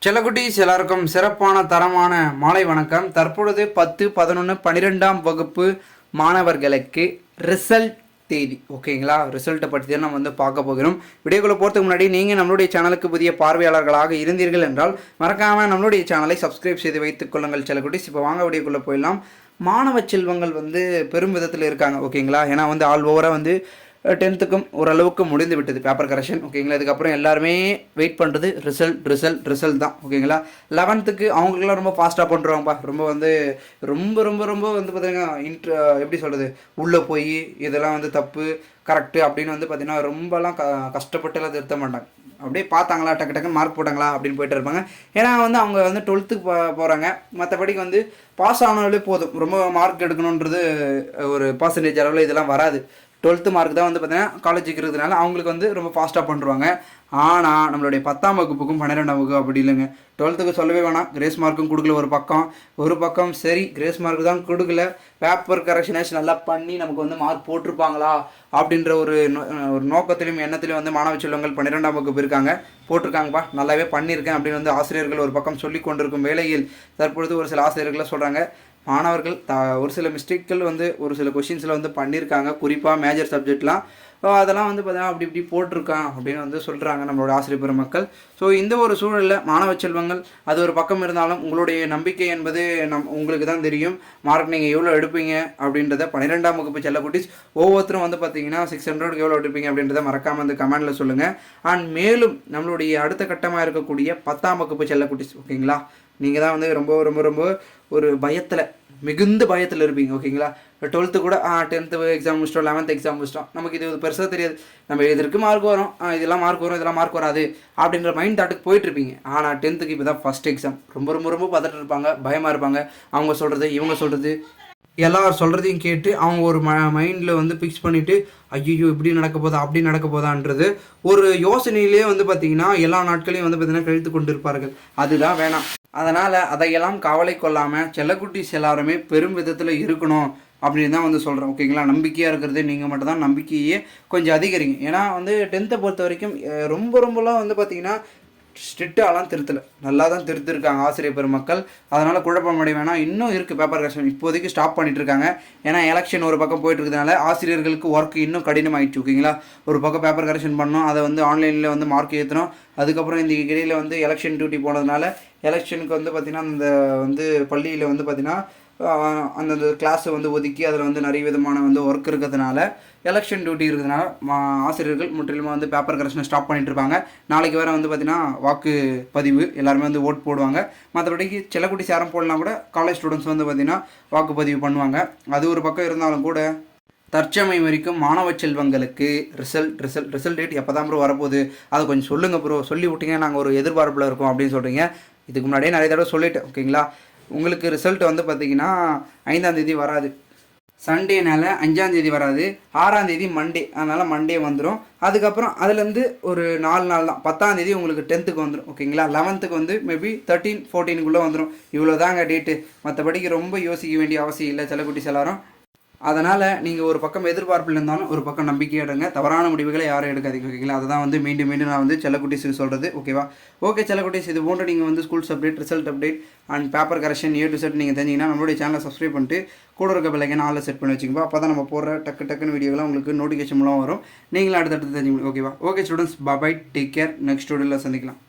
செல்லக்குட்டீஸ் எல்லாருக்கும் சிறப்பான தரமான மாலை வணக்கம். தற்பொழுது 10, 11, 12ஆம் வகுப்பு மாணவர்களுக்கு ரிசல்ட் தேதி. ஓகேங்களா, ரிசல்ட்டை பற்றி தான் நம்ம வந்து பார்க்க போகிறோம். வீடியோக்குள்ளே போகிறதுக்கு முன்னாடி நீங்கள் நம்மளுடைய சேனலுக்கு புதிய பார்வையாளர்களாக இருந்தீர்கள் என்றால் மறக்காமல் நம்மளுடைய சேனலை சப்ஸ்கிரைப் செய்து வைத்துக் கொள்ளுங்கள் செல்லக்குட்டீஸ். இப்போ வாங்க வீடியோக்குள்ளே போயிடலாம். மாணவ செல்வங்கள் வந்து பெரும் விதத்தில் இருக்காங்க. ஓகேங்களா, ஏன்னா வந்து ஆல் ஓவராக வந்து 10த்துக்கும் ஓரளவுக்கு முடிந்து விட்டது பேப்பர் கரெக்ஷன். ஓகேங்களா, இதுக்கப்புறம் எல்லாருமே வெயிட் பண்ணுறது ரிசல்ட் தான். ஓகேங்களா, 11த்துக்கு அவங்களுக்குலாம் ரொம்ப ஃபாஸ்ட்டாக பண்ணுறாங்கப்பா. ரொம்ப வந்து பார்த்தீங்கன்னா எப்படி சொல்கிறது, உள்ளே போய் இதெல்லாம் வந்து தப்பு கரெக்டு அப்படின்னு வந்து பார்த்தீங்கன்னா ரொம்பலாம் கஷ்டப்பட்டுலாம் திருத்த மாட்டாங்க. அப்படியே பார்த்தாங்களா டக்கு டக்குன்னு மார்க் போட்டாங்களா அப்படின்னு போயிட்டு இருப்பாங்க. ஏன்னா வந்து அவங்க வந்து 12த்துக்கு போகிறாங்க. மற்றபடிக்கு வந்து பாஸ் ஆனாலே போதும், ரொம்ப மார்க் எடுக்கணுன்றது ஒரு பர்சன்டேஜ் அளவில் இதெல்லாம் வராது. 12th மார்க் தான் வந்து பார்த்தீங்கன்னா காலேஜுக்கு இருக்கிறதுனால அவங்களுக்கு வந்து ரொம்ப ஃபாஸ்ட்டாக பண்ணுறாங்க. ஆனால் நம்மளுடைய 10ஆம் வகுப்புக்கும் 12ஆம் வகுப்பு அப்படி இல்லைங்க. 12த்துக்கு சொல்லவே வேணாம், கிரேஸ் மார்க்கும் கொடுக்கல. ஒரு பக்கம் சரி கிரேஸ் மார்க் தான் கொடுக்கல, பேப்பர் கரெக்ஷனேஷன் நல்லா பண்ணி நமக்கு வந்து மார்க் போட்டிருப்பாங்களா அப்படின்ற ஒரு நோக்கத்திலையும் எண்ணத்திலையும் வந்து மாணவ செல்வங்கள் 12ஆம் வகுப்பு போட்டிருக்காங்கப்பா, நல்லாவே பண்ணியிருக்கேன் அப்படின்னு வந்து ஆசிரியர்கள் ஒரு பக்கம் சொல்லி கொண்டிருக்கும் வேளையில் தற்பொழுது ஒரு சில ஆசிரியர்கள் சொல்கிறாங்க, மாணவர்கள் ஒரு சில மிஸ்டேக்கள் வந்து ஒரு சில கொஷின்ஸில் வந்து பண்ணியிருக்காங்க, குறிப்பாக மேஜர் சப்ஜெக்ட்லாம். அதெல்லாம் வந்து பார்த்தீங்கன்னா அப்படி இப்படி போட்டிருக்கான் அப்படின்னு வந்து சொல்கிறாங்க நம்மளோட ஆசிரியர் பெருமக்கள். ஸோ இந்த ஒரு சூழலில் மாணவ செல்வங்கள் அது ஒரு பக்கம் இருந்தாலும் உங்களுடைய நம்பிக்கை என்பது உங்களுக்கு தான் தெரியும். மார்க் நீங்கள் எவ்வளோ எடுப்பீங்க அப்படின்றத 12ஆம் வகுப்பு செல்லக்குட்டீஸ் ஒவ்வொருத்தரும் வந்து பார்த்தீங்கன்னா 600க்கு எவ்வளோ எடுப்பீங்க அப்படின்றத மறக்காமல் வந்து கமெண்டில் சொல்லுங்கள். அண்ட் மேலும் நம்மளுடைய அடுத்த கட்டமாக இருக்கக்கூடிய 10ஆம் வகுப்பு செல்லக்குட்டீஸ், ஓகேங்களா, நீங்கள் தான் வந்து ரொம்ப ஒரு மிகுந்த பயத்தில் இருப்பீங்க. ஓகேங்களா, 12த்து கூட 10th எக்ஸாம் முடிச்சிட்டோம், 11th எக்ஸாம் முடிச்சிட்டோம், நமக்கு இது பெருசாக தெரியாது, நம்ம இதற்கு மார்க் வரும், இதெல்லாம் மார்க் வராது அப்படின்ற மைண்ட் தாட்டுக்கு போயிட்டுருப்பீங்க. ஆனால் 10த்துக்கு இப்போ தான் ஃபஸ்ட் எக்ஸாம். ரொம்ப பதட்டு இருப்பாங்க, பயமாக இருப்பாங்க. அவங்க சொல்கிறது இவங்க சொல்கிறது எல்லாரும் சொல்கிறதையும் கேட்டு அவங்க ஒரு மைண்டில் வந்து ஃபிக்ஸ் பண்ணிவிட்டு ஐயோ இப்படி நடக்க போதா அப்படி நடக்க போதான்றது ஒரு யோசனையிலே வந்து பார்த்திங்கன்னா எல்லா நாட்களையும் வந்து பார்த்திங்கன்னா கழித்து கொண்டு இருப்பார்கள். அதுதான் வேணாம். அதனால் அதையெல்லாம் கவலை கொள்ளாமல் செல்லக்குட்டீஸ் எல்லாருமே பெரும் விதத்தில் இருக்கணும் அப்படின்னு தான் வந்து சொல்கிறேன். ஓகேங்களா, நம்பிக்கையாக இருக்கிறது நீங்கள் மட்டும் தான், நம்பிக்கையே கொஞ்சம் அதிகரிங்க. ஏன்னா வந்து 10த்தை பொறுத்த வரைக்கும் ரொம்பலாம் வந்து பார்த்திங்கன்னா ஸ்ட்ரிக்டாலாம் திருத்தலை, நல்லா தான் திருத்திருக்காங்க ஆசிரியர் பெருமக்கள். அதனால் குழப்பமடைய வேணாம், இன்னும் இருக்குது பேப்பர் கரெக்ஷன், இப்போதைக்கு ஸ்டாப் பண்ணிட்டு இருக்காங்க. ஏன்னா எலெக்ஷன் ஒரு பக்கம் போயிட்டு இருக்கிறதுனால ஆசிரியர்களுக்கு ஒர்க் இன்னும் கடினமாயிடுச்சு. ஓகேங்களா, ஒரு பக்கம் பேப்பர் கரெக்ஷன் பண்ணோம், அதை வந்து ஆன்லைனில் வந்து மார்க் ஏற்றணும். அதுக்கப்புறம் இந்த இடையில் வந்து எலெக்ஷன் டியூட்டி போனதுனால எலெக்ஷனுக்கு வந்து பார்த்திங்கன்னா அந்த வந்து பள்ளியில் வந்து பார்த்திங்கன்னா அந்தந்த கிளாஸை வந்து ஒதுக்கி அதில் வந்து நிறைய விதமான வந்து ஒர்க் இருக்கிறதுனால எலெக்ஷன் டியூட்டி இருக்கிறதுனால ஆசிரியர்கள் முற்றிலுமாக வந்து பேப்பர் கரெக்ஷனை ஸ்டாப் பண்ணிட்டு இருப்பாங்க. நாளைக்கு வேறு வந்து பார்த்திங்கன்னா வாக்குப்பதிவு, எல்லாருமே வந்து ஓட் போடுவாங்க. மற்றபடிக்கு செல்லக்குட்டீஸ் யாரும் போடலாம் கூட காலேஜ் ஸ்டூடெண்ட்ஸ் வந்து பார்த்திங்கன்னா வாக்குப்பதிவு பண்ணுவாங்க. அது ஒரு பக்கம் இருந்தாலும் கூட தற்சமயம் வரைக்கும் மாணவ செல்வங்களுக்கு ரிசல்ட் டேட் எப்போ தான் ப்ரோ வரப்போகுது, அதை கொஞ்சம் சொல்லுங்கள் ப்ரோ, சொல்லி விட்டீங்கன்னா நாங்கள் ஒரு எதிர்பார்ப்பில் இருக்கோம் அப்படின்னு சொல்கிறீங்க. இதுக்கு முன்னாடியே நிறைய தடவை சொல்லிட்டேன். ஓகேங்களா, உங்களுக்கு ரிசல்ட் வந்து பார்த்திங்கன்னா 5ஆம் தேதி வராது, சண்டேனால 5ஆம் தேதி வராது, 6ஆம் தேதி மண்டே, அதனால் மண்டே வந்துடும். அதுக்கப்புறம் அதுலேருந்து ஒரு 4 நாள் தான், 10ஆம் தேதி உங்களுக்கு 10த்துக்கு வந்துடும். ஓகேங்களா, 11த்துக்கு வந்து மேபி 13, 14க்குள்ளே வந்துடும். இவ்வளோ தாங்க டேட்டு, மற்றபடிக்கு ரொம்ப யோசிக்க வேண்டிய அவசியம் இல்லை செல்லக்குட்டீஸ் எல்லாரும். அதனால் நீங்கள் ஒரு பக்கம் எதிர்பார்ப்பில் இருந்தாலும் ஒரு பக்கம் நம்பிக்கையாக எடுங்க, தவறான முடிவுகளை யாரும் எடுக்காதீங்க. ஓகேங்களா, அதை தான் வந்து மீண்டும் நான் வந்து செல்லக்குட்டீஸுக்கு சொல்கிறது. ஓகேவா, ஓகே செல்லக்குட்டீஸ், இது போன்று நீங்கள் வந்து schools update, result update and paper correction A to Z நீங்கள் தெரிஞ்சிங்கன்னா நம்மளுடைய சேனலை சப்ஸ்கிரைப் பண்ணிட்டு கூட இருக்க பெல்லைக்கான ஆளில் செட் பண்ணி வச்சுக்கோங்க. அப்போ தான் நம்ம போடுற டக்குன்னு வீடியோலாம் உங்களுக்கு நோட்டிஃபிகேஷன் மூலம் வரும், நீங்களும் அடுத்தடுத்து தெரிஞ்சுக்கணும். ஓகேவா, ஓகே ஸ்டூடெண்ட்ஸ், பாய், டேக் கேர், நெக்ஸ்ட் வீடியோவில் சந்திக்கலாம்.